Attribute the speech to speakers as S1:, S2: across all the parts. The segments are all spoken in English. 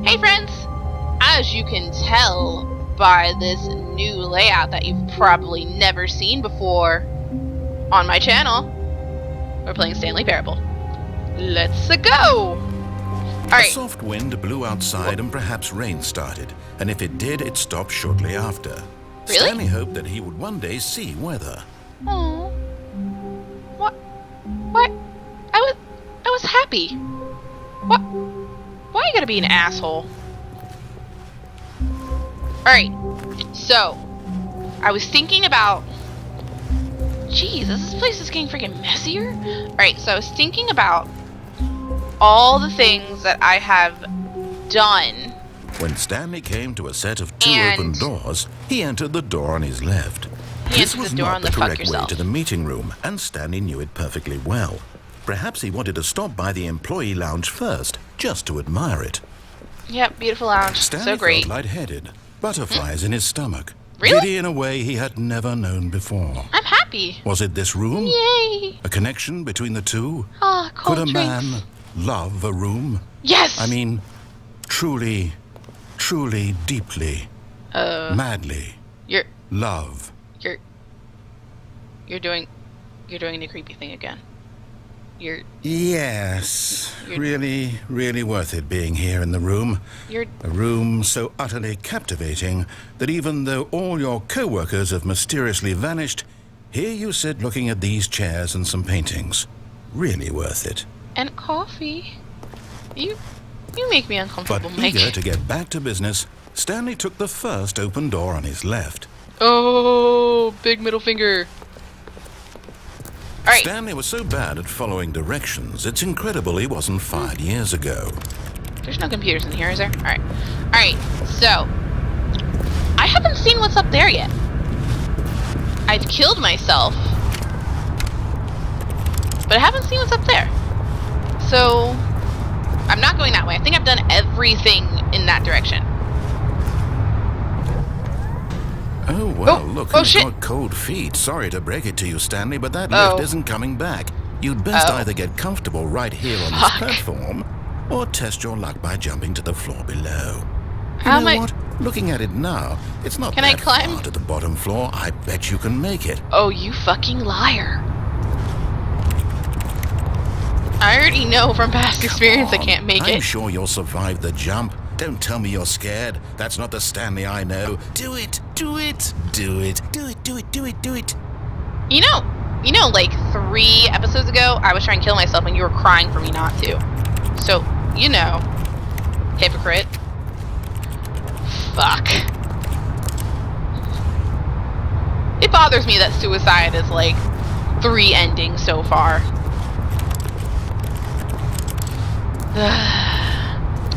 S1: Hey friends! As you can tell by this new layout that you've probably never seen before on my channel, we're playing Stanley Parable. Let's go! Alright.
S2: A soft wind blew outside and perhaps rain started, and if it did, it stopped shortly after.
S1: Really?
S2: Stanley hoped that he would one day see weather.
S1: Oh. What? I was happy. What? Why you gotta be an asshole? Alright, so I was thinking about... Jeez, this place is getting freaking messier. Alright, so I was thinking about all the things that I have done.
S2: When Stanley came to a set of two open doors, he entered the door on his left. This was not the correct way to the meeting room, and Stanley knew it perfectly well. Perhaps he wanted to stop by the employee lounge first, just to admire it.
S1: Yep, beautiful lounge.
S2: Stanley
S1: So great.
S2: felt lightheaded, butterflies in his stomach.
S1: Really?
S2: Giddy in a way he had never known before.
S1: I'm happy.
S2: Was it this room?
S1: Yay!
S2: A connection between the two?
S1: Oh, cold
S2: Could a
S1: drinks.
S2: man love a room?
S1: Yes!
S2: I mean, truly, deeply, madly,
S1: You're
S2: love.
S1: You're doing the creepy thing again.
S2: Yes, really worth it being here in the room. A room so utterly captivating that even though all your co-workers have mysteriously vanished, here you sit looking at these chairs and some paintings. Really worth it.
S1: And coffee. You make me uncomfortable,
S2: But
S1: Mike.
S2: eager to get back to business, Stanley took the first open door on his left.
S1: Oh, big middle finger. Alright.
S2: Stanley was so bad at following directions, it's incredible he wasn't fired years ago.
S1: There's no computers in here, is there? Alright. Alright, so I haven't seen what's up there yet. I've killed myself, but I haven't seen what's up there. So I'm not going that way. I think I've done everything in that direction.
S2: Oh, well, look, who's
S1: shit.
S2: got cold feet. Sorry to break it to you, Stanley, but that lift isn't coming back. You'd best either get comfortable right here on this platform, or test your luck by jumping to the floor below. You know what? Looking at it now, it's not that far to the bottom floor. I bet you can make it.
S1: Oh, you fucking liar. I already know from past experience I can't make it.
S2: I'm sure you'll survive the jump. Don't tell me you're scared. That's not the Stanley I know. Do it! Do it! Do it! Do it! Do it! Do it! Do it!
S1: You know, like 3 episodes ago, I was trying to kill myself and you were crying for me not to. So, you know, hypocrite. Fuck. It bothers me that suicide is like 3 endings so far.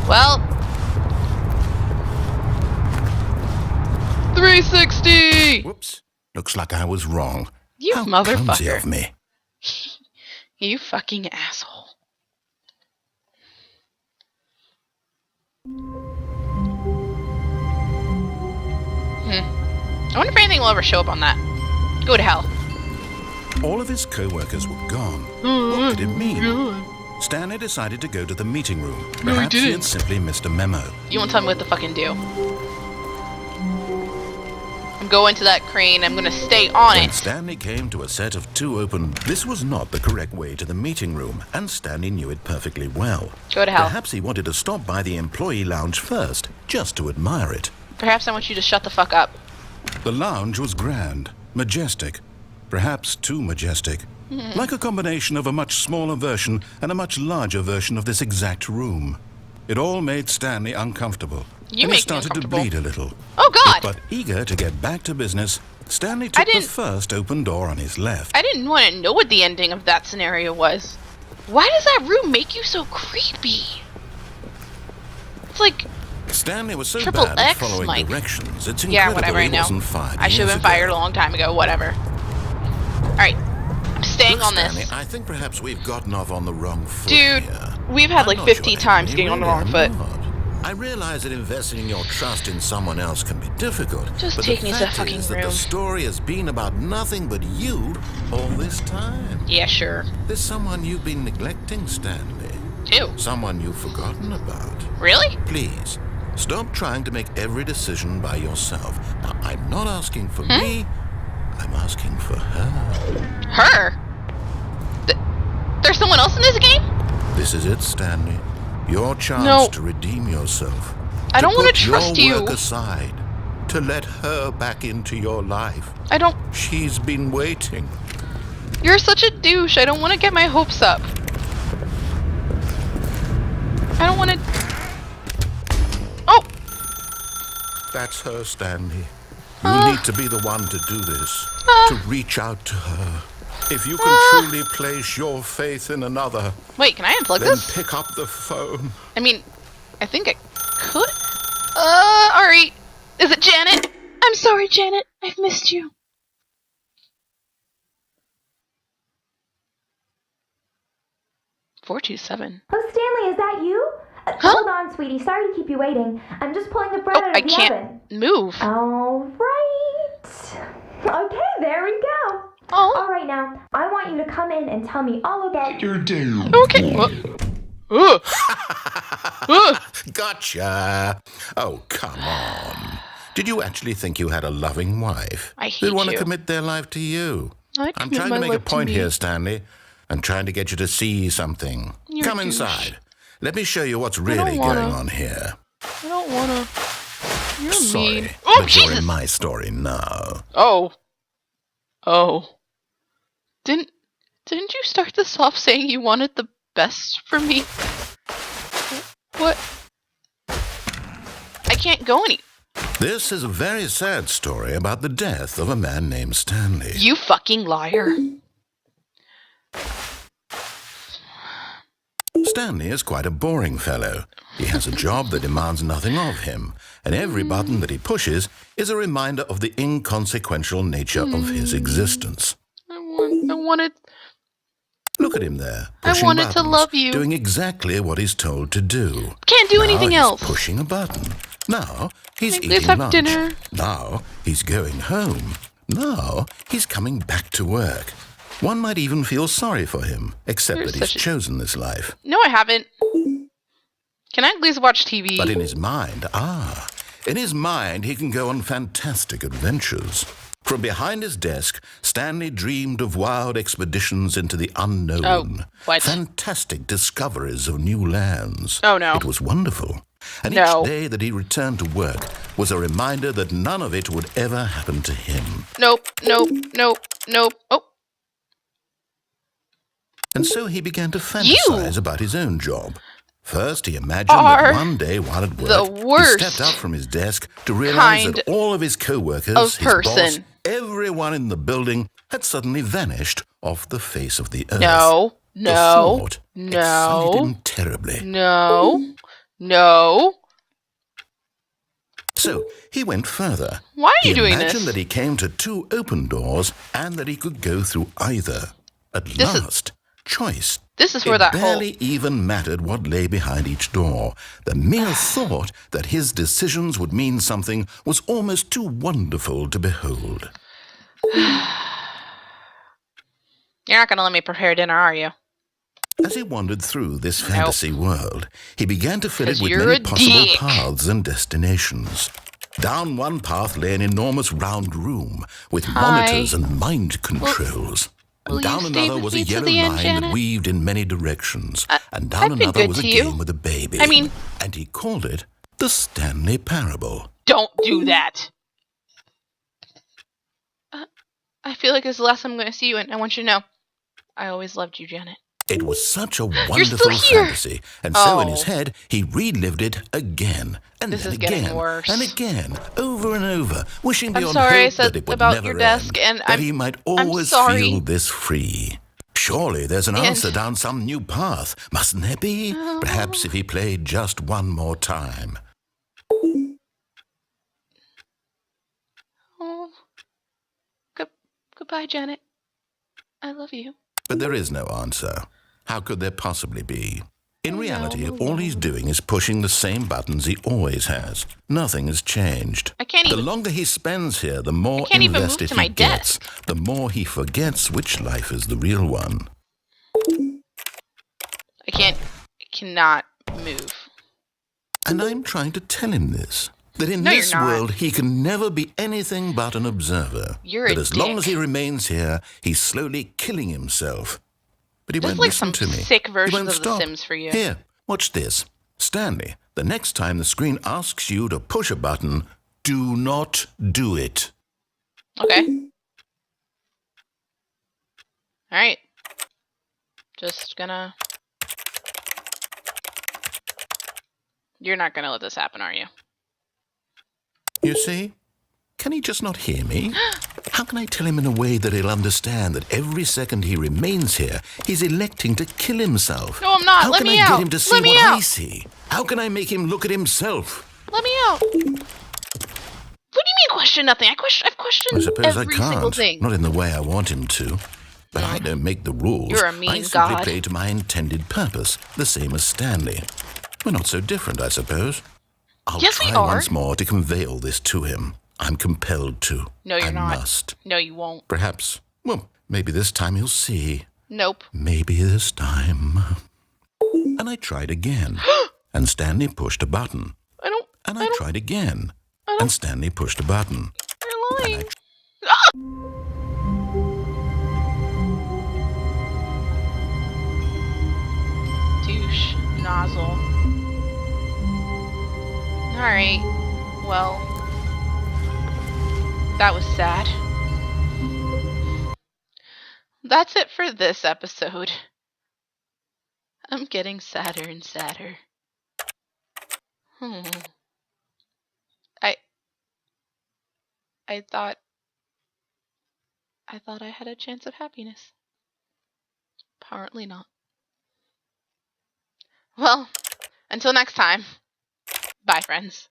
S1: Well, 360!
S2: Whoops. Looks like I was wrong.
S1: You
S2: How
S1: motherfucker.
S2: clumsy of me.
S1: You fucking asshole. I wonder if anything will ever show up on that. Go to hell.
S2: All of his co-workers were gone. What did it mean? Stanley decided to go to the meeting room. Perhaps he had simply missed a memo.
S1: You won't tell me what to fucking do. I'm going to that crane. I'm gonna stay on
S2: When
S1: it.
S2: Stanley came to a set of 2 open... This was not the correct way to the meeting room, and Stanley knew it perfectly well.
S1: Go to hell.
S2: Perhaps he wanted to stop by the employee lounge first, just to admire it.
S1: Perhaps I want you to shut the fuck up.
S2: The lounge was grand, majestic, perhaps too majestic. Like a combination of a much smaller version and a much larger version of this exact room. It all made Stanley uncomfortable.
S1: You
S2: and
S1: make
S2: he started
S1: me
S2: to
S1: uncomfortable.
S2: bleed a little.
S1: Oh God!
S2: But eager to get back to business, Stanley took the first open door on his left.
S1: I didn't want to know what the ending of that scenario was. Why does that room make you so creepy? It's like
S2: Stanley was so
S1: Triple
S2: bad at
S1: X,
S2: following
S1: Mike.
S2: directions. It's
S1: Yeah,
S2: incredible
S1: whatever, I
S2: he
S1: know.
S2: wasn't fired
S1: I should have
S2: years
S1: been fired
S2: ago.
S1: a long time ago, whatever. Alright. I'm staying
S2: Look,
S1: on
S2: Stanley,
S1: this.
S2: I think perhaps we've gotten off on the wrong foot
S1: Dude,
S2: here.
S1: we've had
S2: I'm
S1: like
S2: not
S1: 50
S2: sure
S1: times
S2: anybody
S1: getting on the
S2: really
S1: wrong foot.
S2: am. I realize that investing your trust in someone else can be difficult.
S1: Just
S2: but
S1: take
S2: the
S1: me to the
S2: fact
S1: fucking
S2: is that
S1: room.
S2: the story has been about nothing but you all this time.
S1: Yeah, sure.
S2: There's someone you've been neglecting, Stanley.
S1: Ew.
S2: Someone you've forgotten about.
S1: Really?
S2: Please, stop trying to make every decision by yourself. Now, I'm not asking for me. I'm asking for her.
S1: Her? There's someone else in this game?
S2: This is it, Stanley. Your chance to redeem yourself.
S1: I don't want to trust you.
S2: To put your work aside. To let her back into your life.
S1: I don't...
S2: She's been waiting.
S1: You're such a douche. I don't want to get my hopes up. I don't want to... Oh!
S2: That's her, Stanley. You need to be the one to do this. To reach out to her. If you can truly place your faith in another...
S1: Wait, can I unplug
S2: then
S1: this?
S2: Pick up the phone.
S1: I mean, I think I could. Alright. Is it Janet? I'm sorry, Janet. I've missed you. $427.
S3: Oh, Stanley, is that you? Hold on, sweetie. Sorry to keep you waiting. I'm just pulling the bread out of the oven.
S1: I can't move.
S3: All right. Okay, there we go.
S1: Oh.
S3: All right, now, I want you to come in and tell me all about your day.
S1: Okay.
S2: Gotcha. Oh, come on. Did you actually think you had a loving wife?
S1: I hate
S2: They'd want
S1: you.
S2: to commit their life to you.
S1: I'm
S2: trying to make a point here, Stanley. I'm trying to get you to see something. Come inside. Let me show you what's really going on here.
S1: I don't wanna. You're
S2: Sorry,
S1: mean. Oh,
S2: but
S1: Jesus!
S2: You're in my story now.
S1: Oh. Didn't you start this off saying you wanted the best for me? What? I can't go any.
S2: This is a very sad story about the death of a man named Stanley.
S1: You fucking liar.
S2: Stanley is quite a boring fellow. He has a job that demands nothing of him, and every button that he pushes is a reminder of the inconsequential nature of his existence.
S1: I wanted...
S2: Look at him there,
S1: I
S2: pushing
S1: wanted
S2: buttons,
S1: to love you.
S2: doing exactly what he's told to do.
S1: Can't do anything
S2: he's
S1: else.
S2: Pushing a button. Now he's
S1: Let's
S2: eating
S1: have
S2: lunch.
S1: dinner.
S2: Now he's going home. Now he's coming back to work. One might even feel sorry for him, except that he's chosen this life.
S1: No, I haven't. Can I at least watch TV?
S2: But in his mind, he can go on fantastic adventures. From behind his desk, Stanley dreamed of wild expeditions into the unknown.
S1: Oh, what?
S2: Fantastic discoveries of new lands.
S1: Oh, no.
S2: It was wonderful. And each day that he returned to work was a reminder that none of it would ever happen to him.
S1: Nope. Oh.
S2: And so he began to fantasize about his own job. First, he imagined that one day while at work, he stepped up from his desk to realize that all of his co-workers, his boss, everyone in the building had suddenly vanished off the face of the earth.
S1: No.
S2: Excited him terribly.
S1: No.
S2: So he went further.
S1: Why are you doing this?
S2: He imagined that he came to 2 open doors and that he could go through either. At last, choice.
S1: This is where that whole...
S2: It barely even mattered what lay behind each door. The mere thought that his decisions would mean something was almost too wonderful to behold.
S1: You're not going to let me prepare dinner, are you?
S2: As he wandered through this fantasy world, he began to fill it with many possible paths and destinations. Down one path lay an enormous round room with monitors and mind controls. And down another was a yellow line that weaved in many directions. And down another was a game with a baby. And he called it the Stanley Parable.
S1: Don't do that. I feel like it's the last time I'm going to see you, and I want you to know, I always loved you, Janet.
S2: It was such a wonderful fantasy, and so in his head, he relived it again, and then again, and again, over and over, wishing beyond hope that it would never end, that he might always feel this free. Surely there's an answer down some new path, mustn't there be? Perhaps if he played just one more time.
S1: Oh, goodbye, Janet. I love you.
S2: But there is no answer. How could there possibly be? In reality, all he's doing is pushing the same buttons he always has. Nothing has changed. The longer he spends here, the more invested he gets, the more he forgets which life is the real one.
S1: I cannot move.
S2: And I'm trying to tell him this. That in
S1: No,
S2: this
S1: you're not.
S2: world, he can never be anything but an observer.
S1: You're
S2: that
S1: a
S2: as long as he
S1: dick.
S2: remains here, he's slowly killing himself. But he
S1: This
S2: won't
S1: is like
S2: listen
S1: some
S2: to me.
S1: sick
S2: He
S1: versions
S2: won't
S1: of
S2: stop.
S1: The Sims for you.
S2: Here, watch this. Stanley, the next time the screen asks you to push a button, do not do it.
S1: Okay. Alright. Just gonna... You're not gonna let this happen, are you?
S2: You see? Can he just not hear me? How can I tell him in a way that he'll understand that every second he remains here, he's electing to kill himself?
S1: No, I'm not.
S2: How
S1: Let
S2: can
S1: me
S2: I
S1: out.
S2: get him to see
S1: Let me
S2: what I
S1: out.
S2: see? How can I make him look at himself?
S1: Let me out. What do you mean question nothing? I've questioned
S2: I suppose
S1: every
S2: I can't.
S1: single thing.
S2: Not in the way I want him to. But I don't make the rules.
S1: You're a mean
S2: I simply
S1: god.
S2: play to my intended purpose, the same as Stanley. We're not so different, I suppose. I'll
S1: Yes, we
S2: try
S1: are.
S2: once more to convey all this to him. I'm compelled to.
S1: No, you're
S2: I
S1: not.
S2: must.
S1: No, you won't.
S2: Perhaps. Well, maybe this time he'll see.
S1: Nope.
S2: Maybe this time. And I tried again. And Stanley pushed a button. And I tried again. And Stanley pushed a button.
S1: You're lying. Douche nozzle. Alright. Well. That was sad. That's it for this episode. I'm getting sadder and sadder. I thought I had a chance of happiness. Apparently not. Well, until next time. Bye, friends.